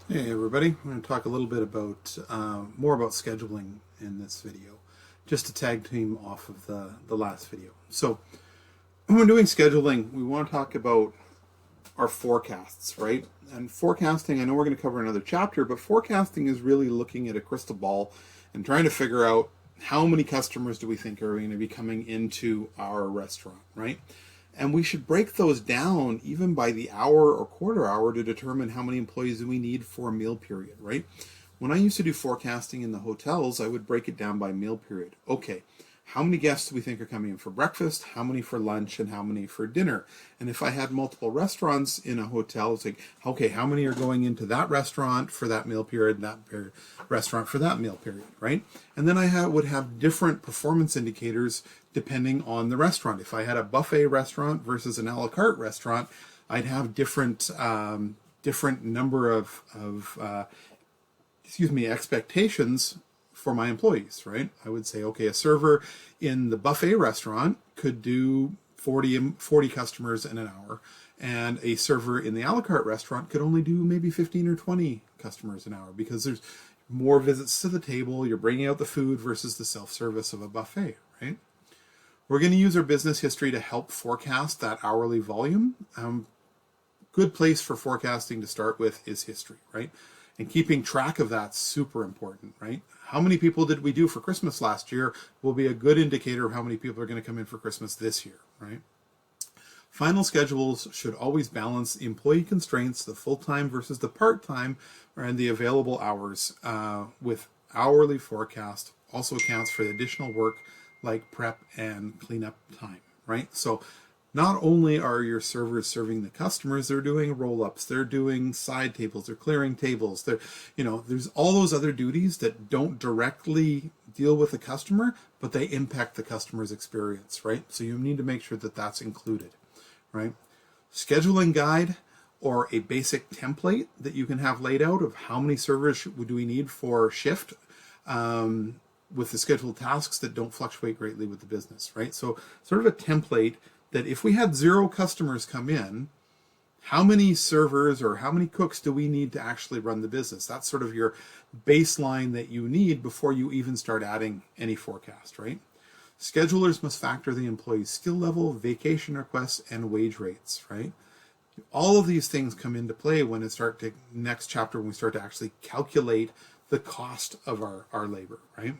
Hey everybody, I'm going to talk a little bit about more about scheduling in this video, just to tag team off of the last video. So when we're doing scheduling, we want to talk about our forecasts, right? And forecasting, I know we're going to cover another chapter, but forecasting is really looking at a crystal ball and trying to figure out how many customers do we think are going to be coming into our restaurant, right? And we should break those down even by the hour or quarter hour to determine how many employees do we need for a meal period, right? When I used to do forecasting in the hotels, I would break it down by meal period. Okay, how many guests do we think are coming in for breakfast, how many for lunch, and how many for dinner? And if I had multiple restaurants in a hotel, it's like, okay, how many are going into that restaurant for that meal period, and that restaurant for that meal period, right? And then would have different performance indicators depending on the restaurant. If I had a buffet restaurant versus an a la carte restaurant, I'd have different number of expectations for my employees, right? I would say, okay, a server in the buffet restaurant could do 40 customers in an hour, and a server in the a la carte restaurant could only do maybe 15 or 20 customers an hour because there's more visits to the table, you're bringing out the food versus the self-service of a buffet, right? We're going to use our business history to help forecast that hourly volume. Good place for forecasting to start with is history, right? And keeping track of that's super important, right? How many people did we do for Christmas last year will be a good indicator of how many people are going to come in for Christmas this year, right? Final schedules should always balance the employee constraints, the full-time versus the part-time, and the available hours with hourly forecast also accounts for the additional work like prep and cleanup time, right? So not only are your servers serving the customers, they're doing roll-ups, they're doing side tables, they're clearing tables, there's all those other duties that don't directly deal with the customer, but they impact the customer's experience, right? So you need to make sure that that's included, right? Scheduling guide or a basic template that you can have laid out of how many servers do we need for shift, with the scheduled tasks that don't fluctuate greatly with the business, right? So sort of a template that if we had 0 customers come in, how many servers or how many cooks do we need to actually run the business? That's sort of your baseline that you need before you even start adding any forecast, right? Schedulers must factor the employee's skill level, vacation requests, and wage rates, right? All of these things come into play when next chapter, when we start to actually calculate the cost of our labor, right?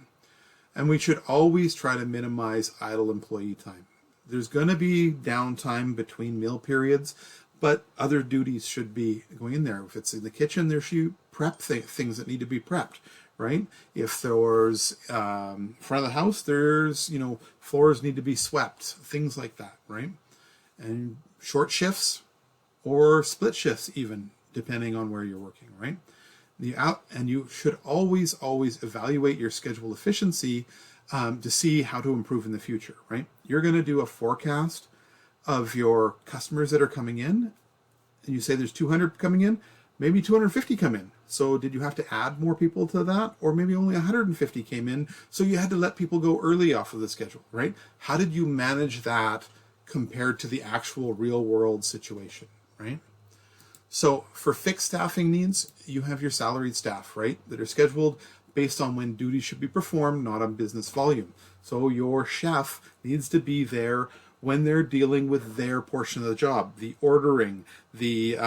And we should always try to minimize idle employee time. There's going to be downtime between meal periods, but other duties should be going in there. If it's in the kitchen, there should be prep things that need to be prepped, right? If there's front of the house, there's, floors need to be swept, things like that, right? And short shifts or split shifts even, depending on where you're working, right? And you should always evaluate your schedule efficiency to see how to improve in the future, right? You're going to do a forecast of your customers that are coming in, and you say there's 200 coming in, maybe 250 come in. So did you have to add more people to that? Or maybe only 150 came in, so you had to let people go early off of the schedule, right? How did you manage that compared to the actual real world situation, right? So for fixed staffing needs, you have your salaried staff, right, that are scheduled based on when duties should be performed, not on business volume. So your chef needs to be there when they're dealing with their portion of the job, the ordering, the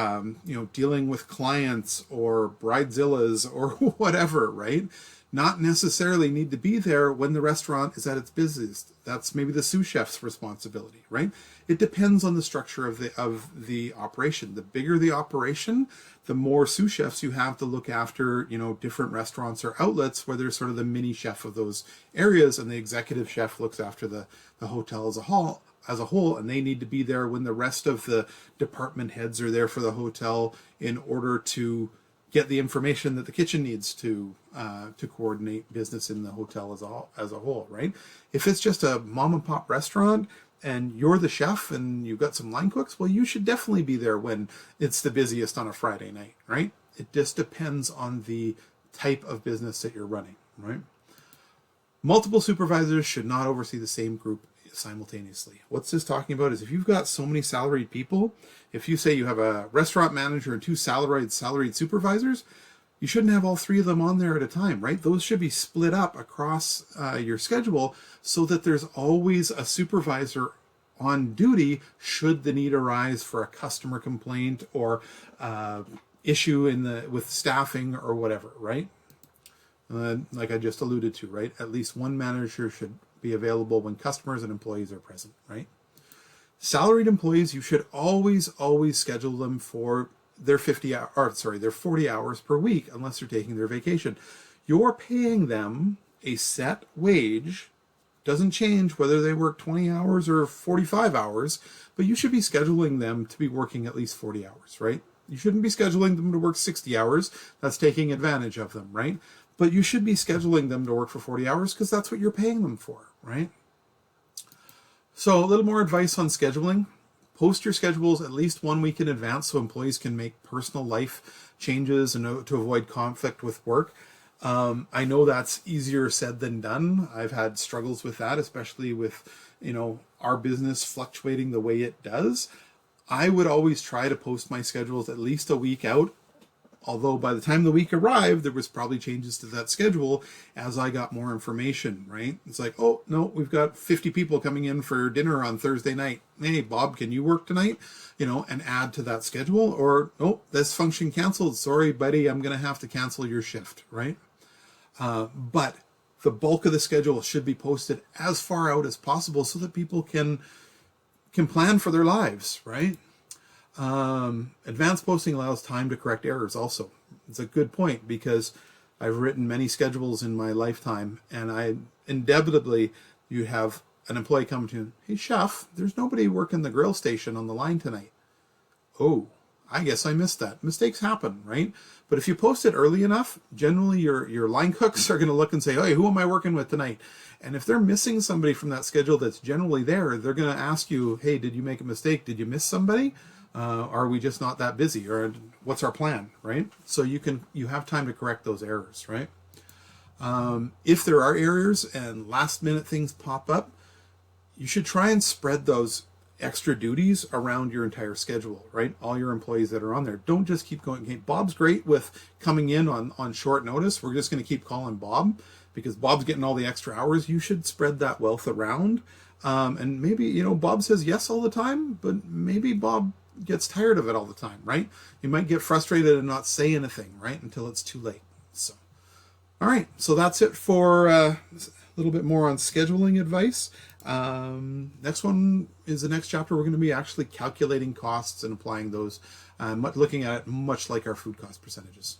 dealing with clients or bridezillas or whatever, right? Not necessarily need to be there when the restaurant is at its busiest. That's maybe the sous chef's responsibility, right? It depends on the structure of the operation. The bigger the operation, the more sous chefs you have to look after, different restaurants or outlets where there's sort of the mini chef of those areas, and the executive chef looks after the hotel as a whole, and they need to be there when the rest of the department heads are there for the hotel in order to get the information that the kitchen needs to coordinate business in the hotel as a whole, right? If it's just a mom and pop restaurant and you're the chef and you've got some line cooks, well, you should definitely be there when it's the busiest on a Friday night, right? It just depends on the type of business that you're running, right? Multiple supervisors should not oversee the same group simultaneously. What's this talking about is if you've got so many salaried people, if you say you have a restaurant manager and two salaried supervisors, you shouldn't have all three of them on there at a time, right? Those should be split up across your schedule so that there's always a supervisor on duty should the need arise for a customer complaint or issue with staffing or whatever, right? Like I just alluded to, right? At least one manager should be available when customers and employees are present, right? Salaried employees, you should always schedule them for their 40 hours per week, unless they're taking their vacation. You're paying them a set wage, doesn't change whether they work 20 hours or 45 hours, but you should be scheduling them to be working at least 40 hours, right? You shouldn't be scheduling them to work 60 hours. That's taking advantage of them, right? But you should be scheduling them to work for 40 hours because that's what you're paying them for, right? So a little more advice on scheduling. Post your schedules at least 1 week in advance so employees can make personal life changes and to avoid conflict with work. I know that's easier said than done. I've had struggles with that, especially with, our business fluctuating the way it does. I would always try to post my schedules at least a week out. Although by the time the week arrived, there was probably changes to that schedule as I got more information, right? It's like, oh, no, we've got 50 people coming in for dinner on Thursday night. Hey, Bob, can you work tonight? And add to that schedule. Or, oh, this function canceled. Sorry, buddy, I'm going to have to cancel your shift, right? But the bulk of the schedule should be posted as far out as possible so that people can plan for their lives, right? Advanced posting allows time to correct errors also. It's a good point because I've written many schedules in my lifetime, and inevitably you have an employee come to you, hey chef, there's nobody working the grill station on the line tonight. Oh, I guess I missed that. Mistakes happen, right? But if you post it early enough, generally your line cooks are going to look and say, hey, who am I working with tonight? And if they're missing somebody from that schedule that's generally there, they're going to ask you, hey, did you make a mistake? Did you miss somebody? Are we just not that busy? Or what's our plan, right? So you have time to correct those errors, right? If there are errors and last minute things pop up, you should try and spread those extra duties around your entire schedule, right? All your employees that are on there. Don't just keep going. Okay, Bob's great with coming in on short notice. We're just going to keep calling Bob because Bob's getting all the extra hours. You should spread that wealth around. And maybe, Bob says yes all the time, but maybe Bob gets tired of it all the time, right? You might get frustrated and not say anything, right? Until it's too late. So, all right. So that's it for a little bit more on scheduling advice. Next one is the next chapter. We're going to be actually calculating costs and applying those, looking at it much like our food cost percentages.